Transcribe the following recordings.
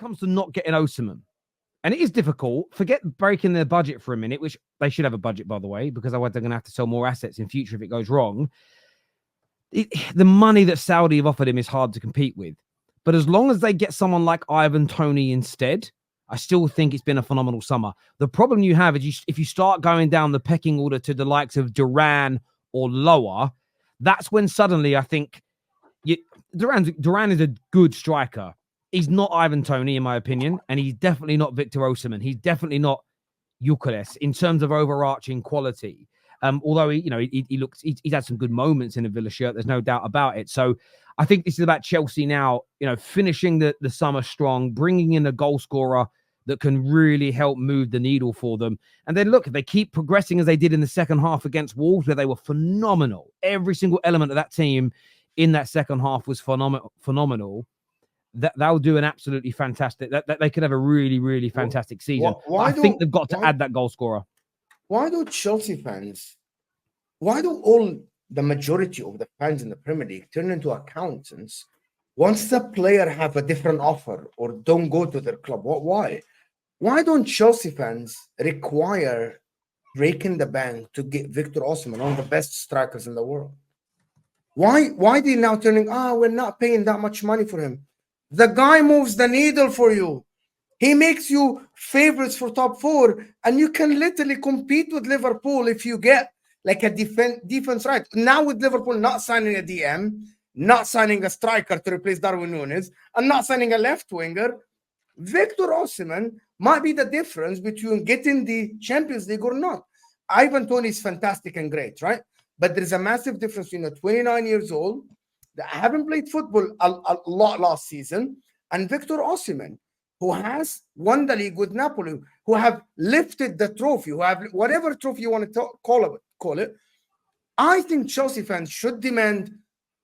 comes to not getting Osimhen, and it is difficult, forget breaking their budget for a minute, which they should have a budget, by the way, because otherwise they're going to have to sell more assets in future if it goes wrong. The money that Saudi have offered him is hard to compete with. But as long as they get someone like Ivan Toney instead, I still think it's been a phenomenal summer. The problem you have is if you start going down the pecking order to the likes of Duran or lower, that's when suddenly I think Duran is a good striker. He's not Ivan Toney, in my opinion, and he's definitely not Victor Osimhen. He's definitely not Gyökeres in terms of overarching quality. Although he's had some good moments in a Villa shirt, there's no doubt about it. So I think this is about Chelsea now, finishing the summer strong, bringing in a goal scorer that can really help move the needle for them. And then look, if they keep progressing as they did in the second half against Wolves, where they were phenomenal. Every single element of that team in that second half was phenomenal. They'll do an absolutely fantastic. That they could have a really, really fantastic season. I think they've got to add that goal scorer. Why do Chelsea fans? Why do all the majority of the fans in the Premier League turn into accountants once the player have a different offer or don't go to their club? Why? Why don't Chelsea fans require breaking the bank to get Victor Osimhen, one of the best strikers in the world? Why they now turning? We're not paying that much money for him. The guy moves the needle for you. He makes you favorites for top 4, and you can literally compete with Liverpool if you get like a defense right. Now with Liverpool not signing a DM, not signing a striker to replace Darwin Núñez, and not signing a left winger, Victor Osimhen might be the difference between getting the Champions League or not. Ivan Toney is fantastic and great, right? But there's a massive difference between a 29 years old that haven't played football a lot last season and Victor Osimhen, who has won the league with Napoli, who have lifted the trophy, who have whatever trophy you want to call it. I think Chelsea fans should demand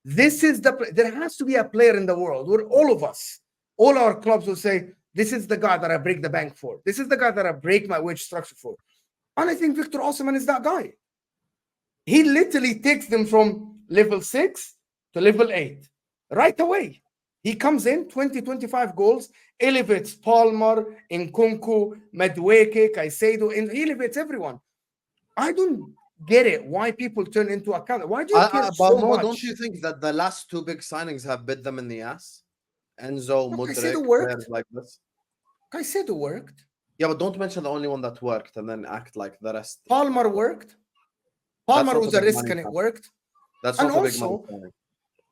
this is there has to be a player in the world where all of us, all our clubs will say, this is the guy that I break the bank for. This is the guy that I break my wage structure for. And I think Victor Osimhen is that guy. He literally takes them from level 6 to level 8 right away. He comes in, 20, 25 goals, elevates Palmer, Nkunku, Madueke, Caicedo, and he elevates everyone. I don't get it. Why people turn into account? Why do you care so much? Don't you think that the last 2 big signings have bit them in the ass? Enzo, Caicedo worked. Like this. Caicedo worked. Yeah, but don't mention the only one that worked and then act like the rest. Palmer worked. Palmer was a risk and it worked. That's and also also, big money.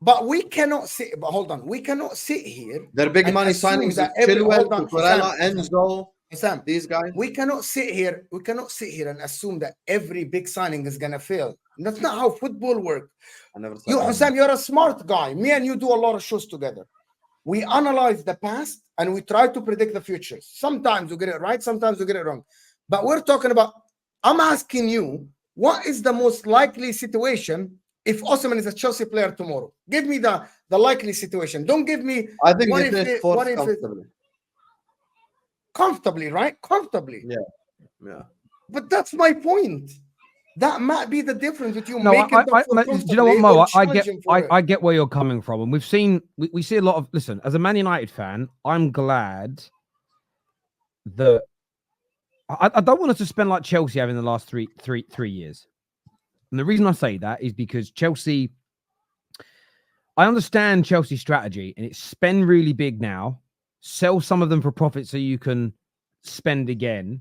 But we cannot sit. But hold on, we cannot sit here. They're big money signings. Chilwell, Cucurella, Enzo, Sam, these guys. We cannot sit here. We cannot sit here and assume that every big signing is gonna fail. That's not how football works. Sam, you're a smart guy. Me and you do a lot of shows together. We analyze the past and we try to predict the future. Sometimes we get it right, sometimes we get it wrong. But we're talking about. I'm asking you, what is the most likely situation if Osimhen is a Chelsea player tomorrow? Give me the likely situation. Don't give me. I think what if comfortably. Comfortably, right? Comfortably. Yeah. But that's my point. That might be the difference between do you know what, Mo? I get where you're coming from, and we see a lot of. Listen, as a Man United fan, I'm glad that I don't want us to spend like Chelsea have in the last three years. And the reason I say that is because Chelsea, I understand Chelsea's strategy, and it's spend really big now, sell some of them for profit so you can spend again.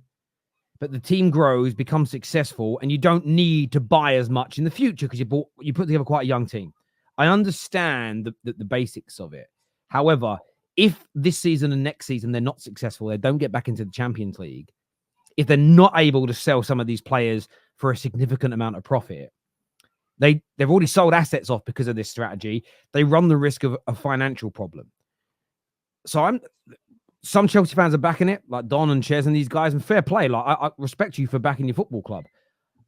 But the team grows, becomes successful, and you don't need to buy as much in the future because you put together quite a young team. I understand the basics of it. However, if this season and next season they're not successful, they don't get back into the Champions League, if they're not able to sell some of these players for a significant amount of profit, they've already sold assets off because of this strategy. They run the risk of a financial problem. So some Chelsea fans are backing it, like Don and Ches and these guys, and fair play. Like I respect you for backing your football club.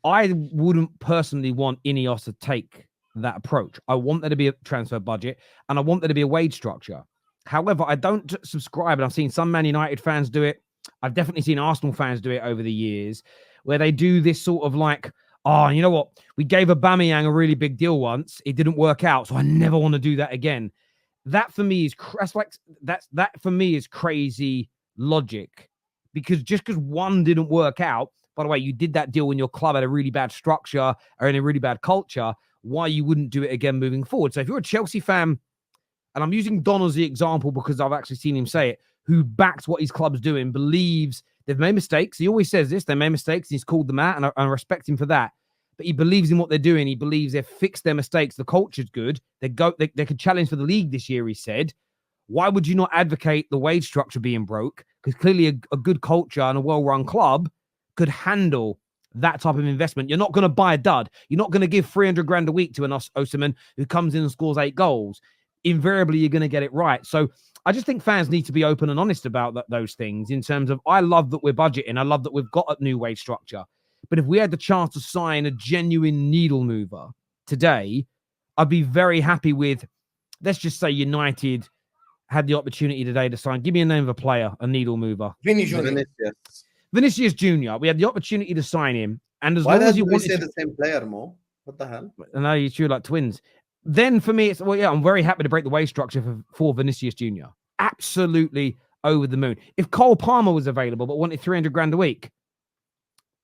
I wouldn't personally want Ineos to take that approach. I want there to be a transfer budget, and I want there to be a wage structure. However, I don't subscribe, and I've seen some Man United fans do it. I've definitely seen Arsenal fans do it over the years, where they do this sort of like, oh, you know what? We gave Aubameyang a really big deal once. It didn't work out, so I never want to do that again. that for me is that for me is crazy logic, because just because one didn't work out, by the way, you did that deal when your club had a really bad structure or in a really bad culture, why you wouldn't do it again moving forward. So if you're a Chelsea fan, and I'm using Don as the example because I've actually seen him say it, who backs what his club's doing, believes they've made mistakes. He always says this, they made mistakes. He's called them out, and I respect him for that. But he believes in what they're doing. He believes they've fixed their mistakes. The culture's good. They could challenge for the league this year, he said. Why would you not advocate the wage structure being broke? Because clearly a good culture and a well-run club could handle that type of investment. You're not going to buy a dud. You're not going to give 300 grand a week to an Osimhen who comes in and scores 8 goals. Invariably, you're going to get it right. So I just think fans need to be open and honest about those things in terms of, I love that we're budgeting. I love that we've got a new wage structure. But if we had the chance to sign a genuine needle mover today, I'd be very happy with, let's just say United had the opportunity today to sign. Give me a name of a player, a needle mover. Vinicius Jr. We had the opportunity to sign him. And as long as you want to say the same player, Mo, what the hell? I know you two like twins. Then for me, it's, well, yeah, I'm very happy to break the wage structure for Vinicius Jr. Absolutely over the moon. If Cole Palmer was available but wanted 300 grand a week,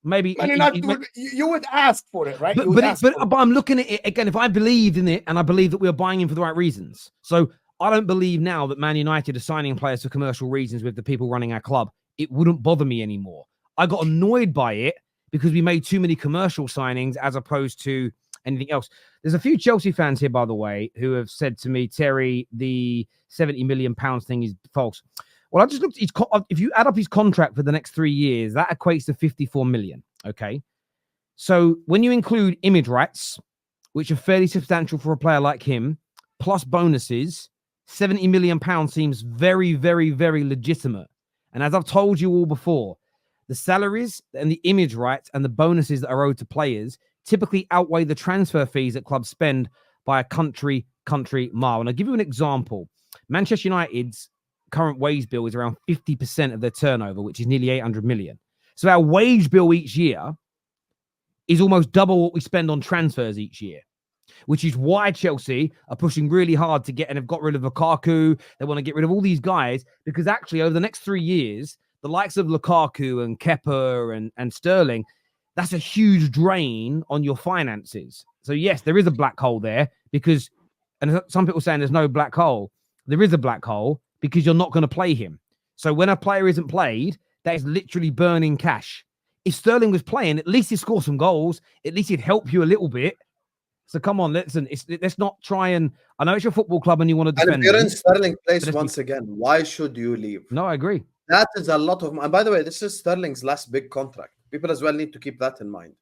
maybe you would ask for it, right? But I'm looking at it again. If I believed in it and I believe that we are buying him for the right reasons, so I don't believe now that Man United are signing players for commercial reasons with the people running our club. It wouldn't bother me anymore. I got annoyed by it because we made too many commercial signings as opposed to anything else. There's a few Chelsea fans here, by the way, who have said to me, Terry, the £70 million thing is false. Well, I just looked, if you add up his contract for the next 3 years, that equates to 54 million. Okay. So when you include image rights, which are fairly substantial for a player like him, plus bonuses, £70 million seems very, very, very legitimate. And as I've told you all before, the salaries and the image rights and the bonuses that are owed to players typically outweigh the transfer fees that clubs spend by a country mile. And I'll give you an example. Manchester United's current wage bill is around 50% of their turnover, which is nearly 800 million. So our wage bill each year is almost double what we spend on transfers each year, which is why Chelsea are pushing really hard to get, and have got rid of Lukaku. They want to get rid of all these guys because actually over the next 3 years, the likes of Lukaku and Kepa and Sterling, that's a huge drain on your finances. So yes, there is a black hole there because, and some people are saying there's no black hole. There is a black hole because you're not going to play him. So when a player isn't played, that is literally burning cash. If Sterling was playing, at least he'd score some goals. At least he'd help you a little bit. So come on, let's not try and, I know it's your football club and you want to defend. And if you're in Sterling place once again, why should you leave? No, I agree. That is a lot of, and by the way, this is Sterling's last big contract. People as well need to keep that in mind.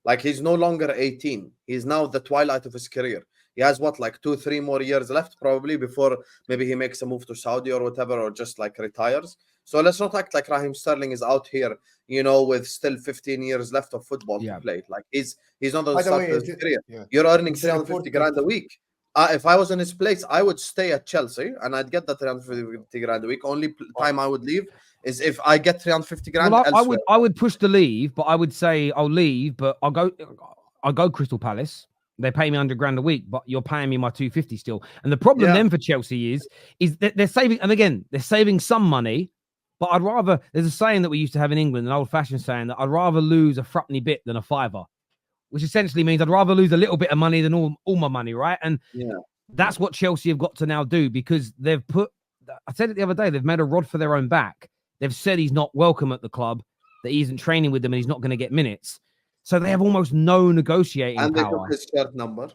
Like, he's no longer 18. He's now the twilight of his career. He has what, like 2-3 more years left probably before maybe he makes a move to Saudi or whatever, or just like retires. So let's not act like Raheem Sterling is out here, you know, with still 15 years left of football to play. Like he's not on the start of his career. Yeah. You're earning 350 grand a week. If I was in his place, I would stay at Chelsea and I'd get that 350 grand a week. Only time I would leave is if I get 350 grand. Well, I would push to leave, but I would say I'll leave, but I'll go Crystal Palace. They pay me 100 grand a week, but you're paying me my 250 still. And the problem then for Chelsea is that they're saving, and again, they're saving some money, but I'd rather, there's a saying that we used to have in England, an old-fashioned saying, that I'd rather lose a threepenny bit than a fiver, which essentially means I'd rather lose a little bit of money than all my money, right? And that's what Chelsea have got to now do, because they've put, I said it the other day, they've made a rod for their own back. They've said he's not welcome at the club, that he isn't training with them and he's not going to get minutes. So they have almost no negotiating power. And they took his shirt number.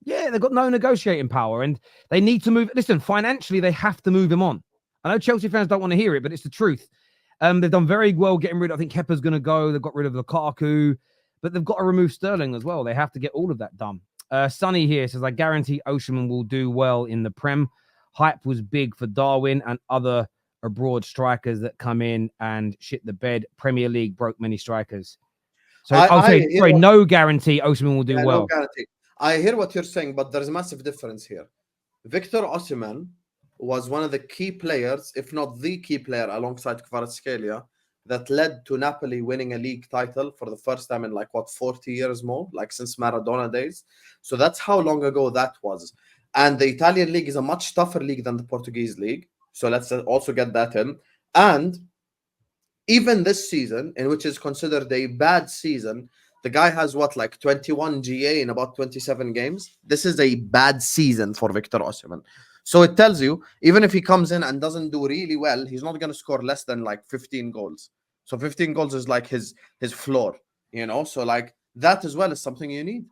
Yeah, they've got no negotiating power, and they need to move. Listen, financially, they have to move him on. I know Chelsea fans don't want to hear it, but it's the truth. They've done very well getting rid of, I think Kepa's going to go. They've got rid of Lukaku, but they've got to remove Sterling as well. They have to get all of that done. Sonny here says, I guarantee Osimhen will do well in the Prem. Hype was big for Darwin and other abroad strikers that come in and shit the bed. Premier League broke many strikers. So no guarantee Osimhen will do well. No guarantee. I hear what you're saying, but there's a massive difference here. Victor Osimhen was one of the key players, if not the key player, alongside Kvaratskhelia, that led to Napoli winning a league title for the first time in 40 years more, like since Maradona days. So that's how long ago that was. And the Italian league is a much tougher league than the Portuguese league. So let's also get that in. And even this season, in which is considered a bad season, the guy has what, like 21 GA in about 27 games. This is a bad season for Victor Osimhen. So it tells you, even if he comes in and doesn't do really well, he's not going to score less than like 15 goals. So 15 goals is like his floor, you know? So like that as well is something you need.